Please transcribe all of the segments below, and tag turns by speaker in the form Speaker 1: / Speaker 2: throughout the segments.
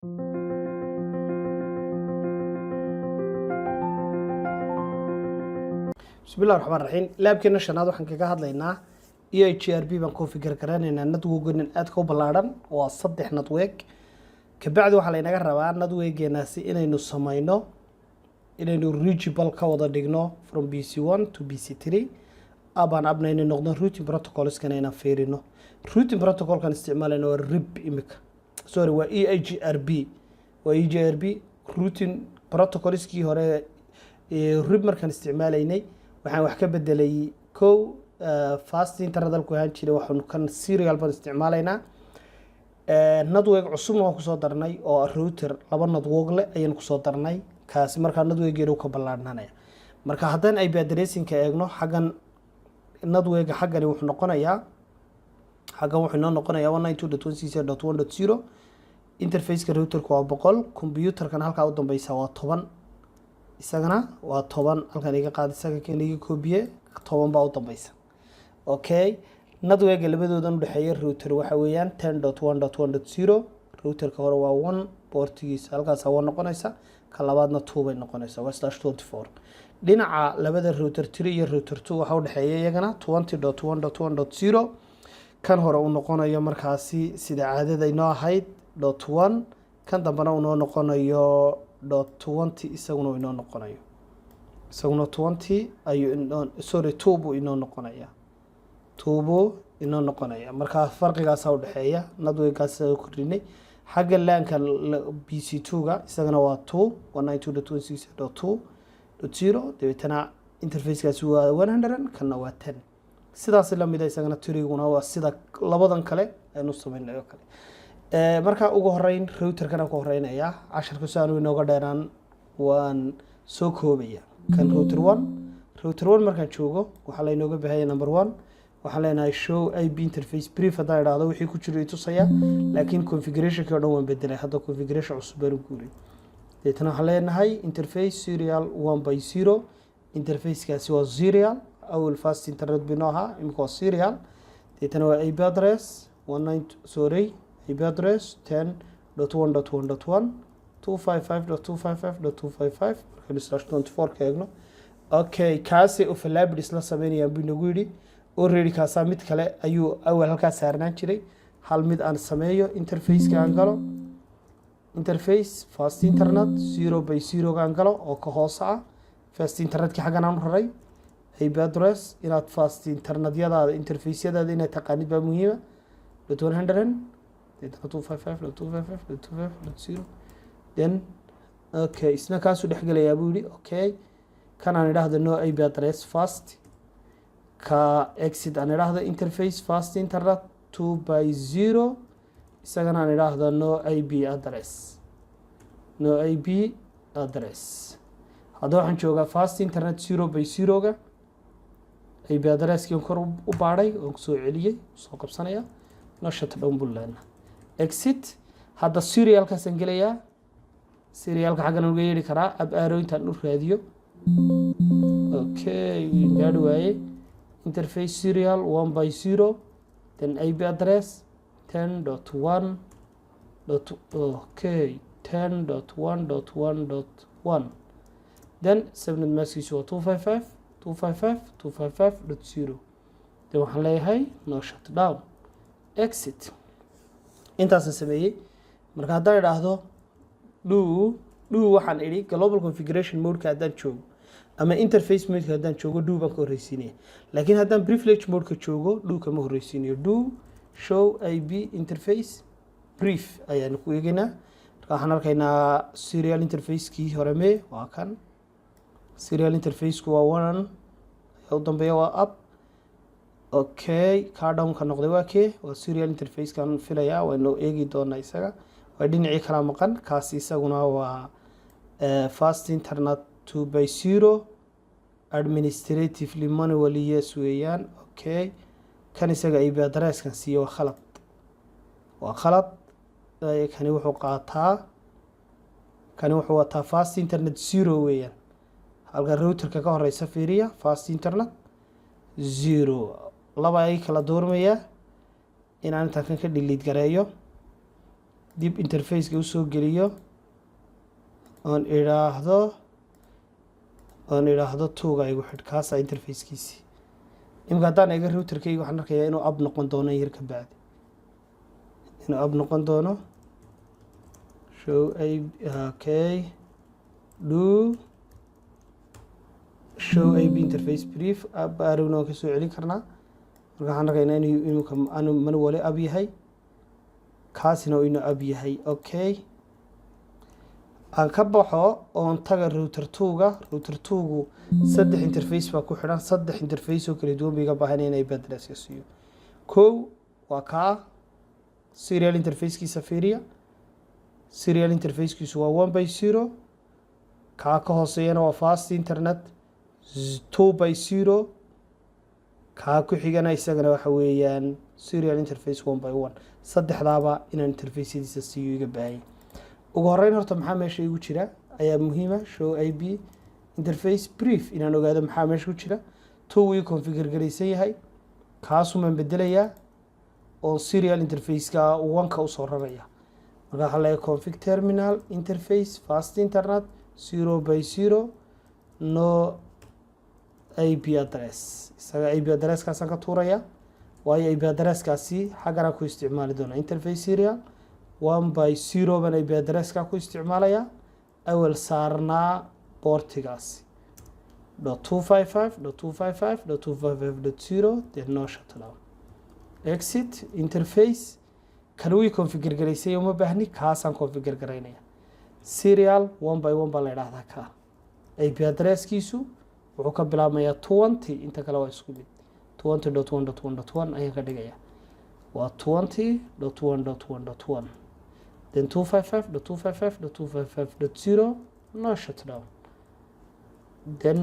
Speaker 1: بسم الله الرحمن الرحيم لابكنا شناد waxaan kaga hadlaynaa EIGRP baan configure garanaynaa network-gan aad ka balaaran waa 3 network ka bacdi waxa la inaga rabaa network-geenaasi inaynu sameeyno inaynu reachable ka wada dhigno from BC1 to BC3 abaan abnayna noqdo routing protocols kan ayna fiirino routing protocol kan isticmaalayno waa RIP imika sorry waa EIGRP routing protocols kii hore RIP markan isticmaalaynay waxaan wax ka bedelay fast internet dalku ahaan jiray waxaan kan serial baan isticmaalaynaa network cusub oo ku soo darnay oo router laba network leh ayaan ku soo darnay kaasi marka network-geedu ka balaarnanaya marka haddaan IP addressing ka eegno xagan network xagani wuxuu noqonayaa 192.168.1.0 interface-ka router-ku waa 100 computer-kan halka u dambaysa waa 10 isagana waa 10 halkan iga qaad isaga kaniga koobiye 10 baa u dambaysa okay network labadoodan u dhaxeeya router waxa weeyaan 10.1.1.0 router-ka hore waa 1 portigiisa halkaas waa noqonaysa ka labaadna 2 bay noqonaysaa waa /24 dhinaca labada router 3 iyo router 2 waxa u dhaxeeya iyagana 20.1.1.0 kan hore uu noqonayo markaasi sida caadada inoo ahayd .1 kan dambana uu noqonayo .20 isaguna inoo noqonayo isaguna 20 ayuu sorry 2 buu inoo noqonaya 2 buu inoo noqonaya marka farqigaas u dhaxeeya network-gaas oo kordhinay xagga LAN-ka BC2-ga isagana waa 2 192.168.2.0 deetana interface-gaasi waa 100 kana waa 10 sidaas la mid ah isagana 3-guna waa sida labadan kale aynu sameeyay kale marka ugu horeyn router-kana ku horeynaya 10 saan inooga dheeraan waan soo koobaya kan router 1 markaan joogo waxa la inooga baahay number 1 waxa leenahay show IP interface brief hadaa iraado wixii ku jiro tusaya laakiin configuration-ka oo dhan waan bedelay hadda configuration cusub baan guuray deetana waxa leenahay interface serial 1/0 interface-kaasi waa serial awal fast internet binoha imiko serial deetana waa IP address 19 IP address 10.1.1.1 255.255.255 /24 ka eegno okay kaasi oo falaabis la sameeynaya binagu yiri already kaasa mid kale ayuu awal halka saarnaan jiray hal mid aan sameeyo interface-ka aan galo interface fast internet 0/0 aan galo oo ka hoos ah fast internet-ka xagan aan raray IP address inaad fast internet-yada interface-yada inaad taqaanid baa muhiim ah 100 255.255.255.0 then okay isna kaasu dhaxgalaya buu yiri okay kan aan idhaahdo no IP address fast ka exit aan idhaahdo interface fast internet 2/0 isagana aan idhaahdo no IP address hadda waxaan joogaa fast internet 0/0 ga IP address-kii kor u baaray oo soo celiyay soo qabsanaya no shutdown bullana exit hadda serial-ka san galaya serial-ka xagan uga yeeri karaa ab arrow intaan u raadiyo okay gaar waaye interface serial 1/0 then IP address 10.1. okay 10.1.1.1 then subnet mask is 255.255.255.0 then waxaan leeyahay no shutdown exit intaas sameeyay marka haddaan idhaahdo do waxaan idhi global configuration mode-ka haddaan joogo ama interface mode-ka haddaan joogo do baan ka horreysiinaya laakiin haddaan privilege mode-ka joogo do kama horreysiinayo do show IP interface brief ayaan ku eegaynaa marka waxaan arkaynaa serial interface-kii hore waa kan serial interface-ku waa 1 u dambeeya waa up okay ka down-ka noqday waa waa serial interface-kan filaya waynu eegi doonaa isaga waa dhinacii kala maqan kaasi isaguna waa fast internet 2/0 administratively manually yes weeyaan okay kan isaga IP address-kan siiyo waa khalad kani wuxuu qaataa kani wuxuu wataa fast internet 0 weeyaan halka router-ka ka horeysa fiiriya fast internet 0 laba ay kala doormaya inaan intaan kan ka delete gareeyo dib interface-ka u soo geliyo oon idhaahdo tuuga igu xidh kaasa interface-kiisii imika haddaan eega routerkayga waxaan arkayaa inuu ab noqon doono yar ka bacdi inuu ab noqon doono show okay do show ab interface brief arowna waan ka soo celin karnaa marka waxaan arkaynaa inuu manually ab yahay kaasina inuu ab yahay okay aan ka baxo oon taga router 2gu saddex interface baa ku xidhan saddex interface oo kala duwan bay iga baahan inay badalaska siiyo kow waa kaa serial interface-kiisa fiiriya serial interface-kiisu waa 1/0 kaa ka hooseeyana waa fast internet 2/0 kaa ku xigana isagana waxa weeyaan serial interface 1/1 saddexdaaba inaan interface-yadiisa siiyo iga baahan ugu horeyn horta maxaa meesha igu jira ayaa muhiima show ab interface brief inaan ogaado maxaa meesha ku jira wii configure garaysan yahay kaasumaan bedelayaa oo serial interface-ka 1ka usoo raraya marka waxaa leeyahay config terminal interface fast internet 0/0 no ip address isaga ip address-kaasaan ka tuuraya waayo ip address-kaasi xaggana ku isticmaali doona interface serial 1/0 baan ip address-ka ku isticmaalaya awal saarnaa boortigaasi .255.255.255.0 then no shutdown exit interface kan wii configure garaysay uma baahni kaasaan configure garaynaya serial 1/1 baa la idhaahdaa ka ip address-kiisu wuxuu ka bilaabmayaa 20 inta kale waa isku mid 20.1.1.1 ayaan ka dhigaya waa 20.1.1.1 then 255.255.255.0 no shutdown then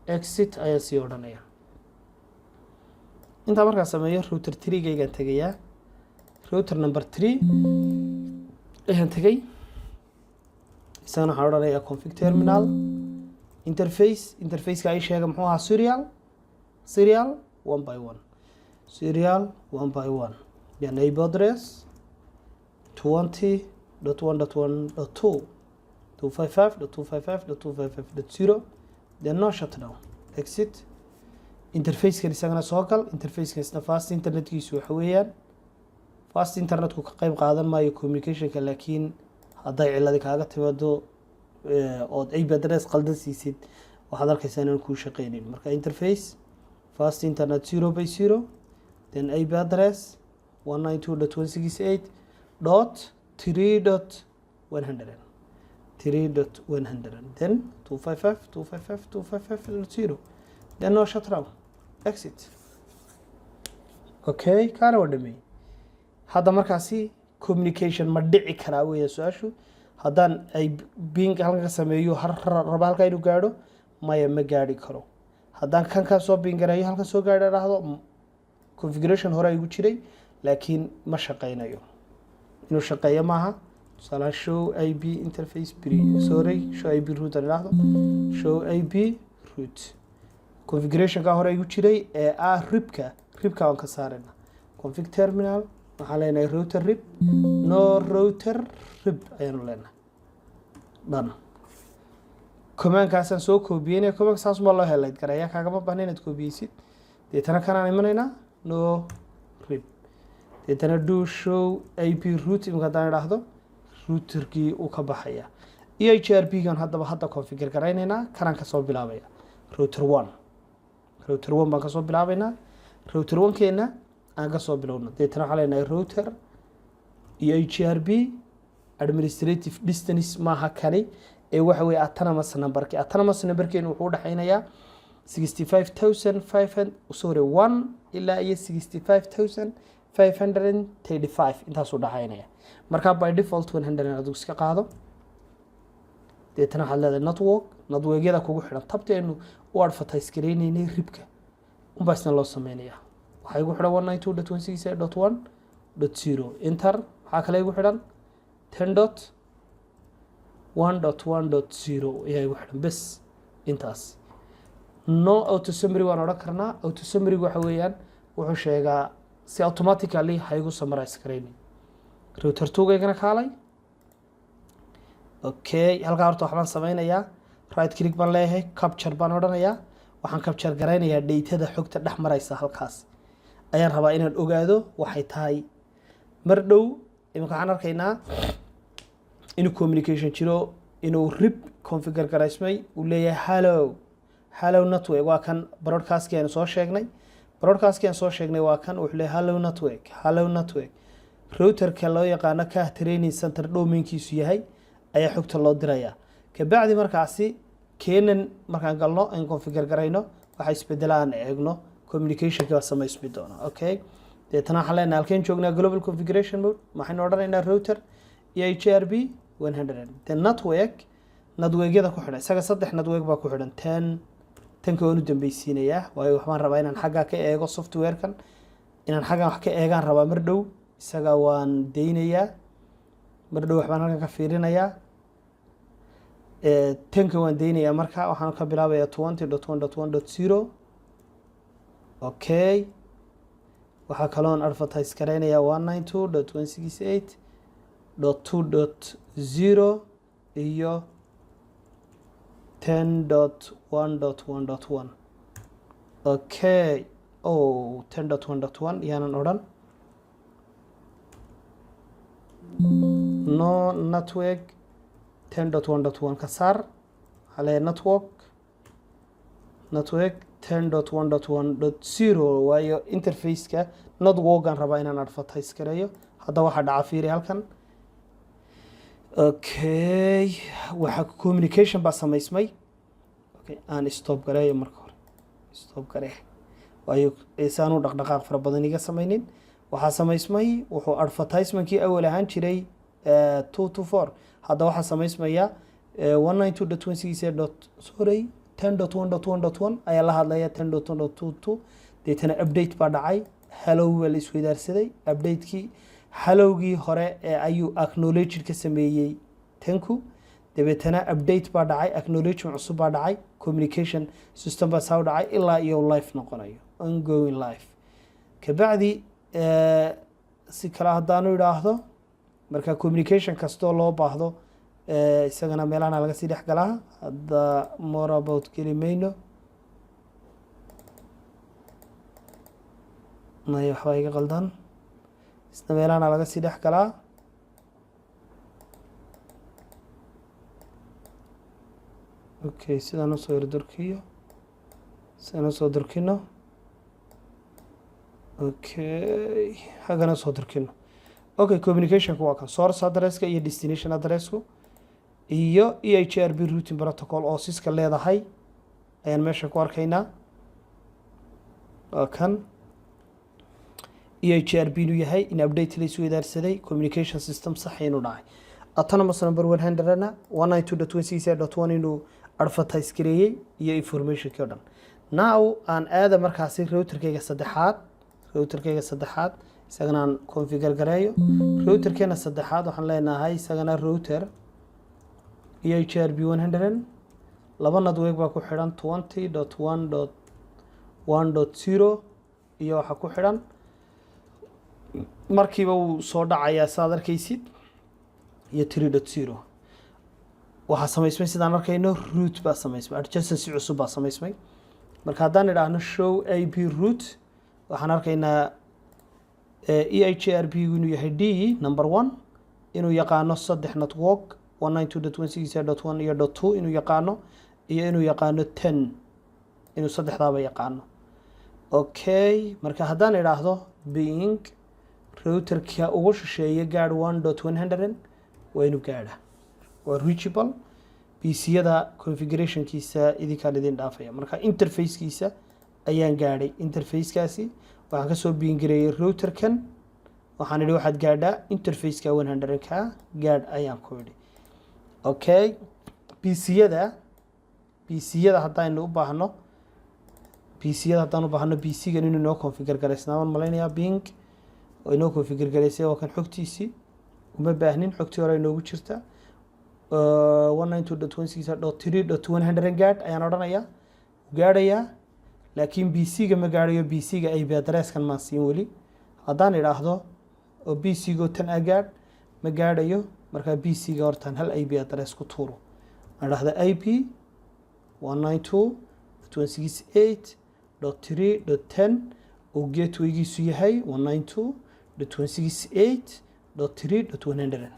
Speaker 1: exit ayaa sii odhanaya intaa markaa sameeyo router 3-gaygaan tegayaa router number 3 ayaan tegay isagana waxaan odhanayaa config terminal interface-ka ay sheega muxuu ahaa serial 1/1 serial 1/1 then ip address 20.1.1.2 255.255.255.0 then no shutdown exit interface-kan isagana soo gal interface-kaasna fast internet-kiisu waxa weeyaan fast internet-ku ka qayb qaadan maayo communication-ka laakiin hadday ciladi kaaga timaado ood ip address qaldan siisid waxaad arkaysaa inaan kuu shaqaynin marka interface fast internet 0/0 then ip address 192.168.3.100 then 255.255.255.0 then no shutdown exit okay kaana waa dhammeeyey hadda markaasi communication ma dhici karaa weeya su-aashu haddaan ay bing halkan ka sameeyo raba halkaa inuu gaadho maya ma gaadhi karo haddaan kan kaa soo bingareeyo halkan soo gaadha dhahdo configuration hore igu jiray laakiin ma shaqaynayo inuu shaqeeyo maaha tusaalaha show ip interface show ip root aan idhaahdo show ip root configuration-ka hore igu jiray ee ribka waan ka saarayna config terminal waxaan leenahay router rib no router rib ayaanu leenahay dhan command-kaasaan soo koobiyeyna command saas ma loo helayd garaya kaagama baahna inaad koobiyeysid deetana kanaan imanaynaa no rib deetana do show ip root imika haddaan idhaahdo routerkii uu ka baxaya EIGRP-gan hadda configure garaynaynaa kanaan kasoo bilaabaya router 1 baan kasoo bilaabaynaa router 1-keena aan kasoo bilowno deetana waxaa leenahay router EIGRP administrative distance maaha kani ee waxa weeye autonomous numberkeenu wuxuu u dhexaynayaa 65,500 ilaa iyo 65,535 intaasuu dhaxaynaya markaa by default 100 adigu iska qaado deetana waxaad leedahay network-yada kugu xidhan tabta aynu u advertise garaynaynay ribka unbaa isna loo sameynayaa waxaa igu xidhan 192.168.1.0 enter waxaa kale igu xidhan 10.1.1.0 ayaa igu xidhan bes intaas no auto summary waan odhan karnaa auto summary waxa weeyaan wuxuu sheegaa si automatically ha igu summarize garaynin router 2-gaygana kaalay. Okay, halkaa horta waxbaan sameynayaa. Right click baan leeyahay, capture baan odhanayaa. Waxaan capture garaynayaa data-da xogta dhex maraysa halkaas. Ayaan rabaa inaan ogaado waxay tahay. Mar dhow imika waxaan arkaynaa inuu communication jiro, inuu rib configure garaysmay uu leeyahay hello network. Waa kan broadcast-kii aan soo sheegnay. Broadcast-kii aan soo sheegnay waa kan wuxuu leeyahay hello network. Router-ka loo yaqaano ka training center domain-kiisu yahay ayaa xogta loo dirayaa. Kabacdi markaasi keenan markaan galno in configure garayno waxa isbedelaan eegno communication-ka samaysmi doona. Okay, deetana waxaan leenahay halkeen joognaa global configuration mode. Waxaynu odhanaynaa router EIGRP 100. The network-yada ku xidhan isaga 3 network baa ku xidhan 10 ka oo u dambaysiinaya. Waayo waxaan rabaa inaan xagga ka eego software-kan, inaan xagga wax ka eegaan rabaa mar dhow. Isaga waan deynayaa mar dhow waxbaan halkan ka fiirinayaa. 10-ka waan deynayaa marka waxaan ka bilaabayaa 20.1.1.0. Okay, waxaa kaloon advertise garaynayaa 192.168.2.0 iyo 10.1.1.1. Okay, 10.1.1 yaanan odhan. No network 10.1.1 ka saar. Halee network 10.1.1.0 waayo interface-ka network-aan rabaa inaan advertise gareeyo. Hadda waxaa dhaca fiiri halkan. Okay, waxa communication baa samaysmay. Okay, aan stop gareeyo marka hore. Stop garee. Waayo isaanu dhaqdhaqaaq fara badan iga samaynin. Waxaa samaysmay wuxuu advertisement-kii awal ahaan jiray 224. Hadda waxaa samaysmaya 10.1.1.1 ayaa la hadlaya 10.1.2. deetana update baa dhacay. Hello waa la isweydaarsaday. Update-kii hello-gii hore ayuu acknowledge ka sameeyay 10ku. dabeetana update baa dhacay, acknowledgement cusub baa dhacay, communication system baa saa u dhacay ilaa iyo live noqonayo, ongoing live. Kabacdi si kala haddaanu idhaahdo marka communication kastoo loo baahdo isagana meelahan laga sii dhex galaa. Hadda more about kelimayno may waxba iga qaldan, isna meelahan laga sii dhex galaa. Okay, sidaan u soo durkiyo, sidaan u soo durkino. Okay, hagana soo durkino. Okay, communication waa kan source address-ka iyo destination address-ku iyo EIGRP routing protocol oo Cisco leedahay ayaan meesha ku arkaynaa. Waa kan EIGRP inuu yahay in update la isweydaarsaday, communication system sax inuu dhacay. Autonomous number 100 192.168.1 inuu advertise gareeyay iyo information-kii oo dhan. Now aan aada markaasi router-kayga saddexaad isagana aan configure gareeyo. Router-keena saddexaad waxaan leenahay isagana router EIGRP 100 laba network baa ku xidhan 20.1.1.0 iyo waxa ku xidhan markiiba uu soo dhacayaa saad arkaysid iyo 3.0. waxaa samaysmay sidaan arkayno root baa samaysmay, adjacency cusub baa samaysmay. marka haddaan idhaahno show IP root waxaan arkaynaa EIGRP inuu yahay D number 1 inuu yaqaano 3 network 192.168.1 iyo .2 inuu yaqaano iyo inuu yaqaano 10 inuu saddexdaaba yaqaano. Okay, marka haddaan idhaahdo being router-ka ugu shisheeya gaar 1.100 waa inuu gaadha, waa reachable. PC-yada configuration-kiisa idinkaan idin dhaafaya. marka interface-kiisa ayaan gaadhay. interface-kaasi waxaan ka soo biingareeyay router-kan, waxaan idhi waxaad gaadhaa interface-ka 100-ka gaadh ayaan ku idhi. Okay, PC-yada haddaan u baahno PC-gan inuu noo configure garaysnaa waan malaynayaa Bing oo inoo configure garaysay oo kan xogtiisii uma baahnin, xogtii hore inoogu jirta 192.168.3.100 gaadh ayaan odhanayaa gaadhayaa. laakiin PC-ga ma gaadhayo, PC-ga IP address-kan maan siin weli. haddaan idhaahdo oo PC-go 10 gaadh ma gaadhayo markaa bc ga hortaan hal ip address ku tuuro aan dhahda ip 192.168.3.10 oo gatewaygiisu yahay 192.168.3.100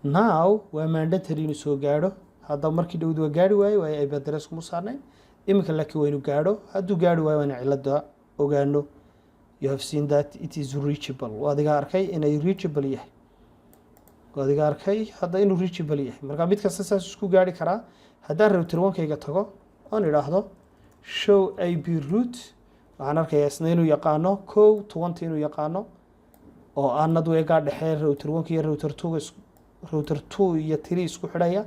Speaker 1: now waa mandatory inuu soo gaadho hadda markii dhowd waa gaari waaye waa ip address kuma saarnayn iminka laakiin waa inuu gaadho hadduu gaari waayo waana cilada ogaano you have seen that it is reachable waadiga arkay inay reachable yahay waadiga arkay hadda inuu reachable yahay marka mid kasta saas isku gaari karaa haddaan router 1kayga tago oon idhaahdo show ip route waxaan arkayaa isna inuu yaqaano 20 inuu yaqaano oo aan nadweega dhexe router 1 iyo router 2 router 2 iyo 3 isku xidhaya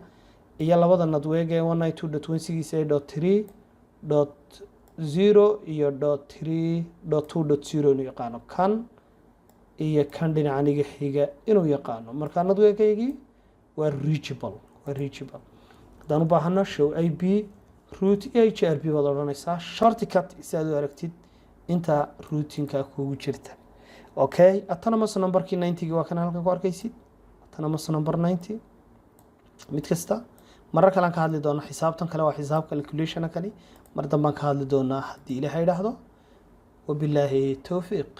Speaker 1: iyo labada nadweega 192.168.3.0 iyo .3.2.0 inuu yaqaano kan iyo kan dhinacaniga xiga inuu yaqaano marka nadweegaygii waa reachable haddaan u baahano show ip route EIGRP baad odhanaysaa shortcut si aad u aragtid inta routinka kugu jirta okay autonomous numberkii 90 waa kan halkan ku arkaysid autonomous number 90 mid kasta marar kale aan ka hadli doona xisaabtan kale waa xisaab calculation kani mar dambe aan ka hadli doonaa haddii ilaahay idhaahdo wabilaahi tawfiiq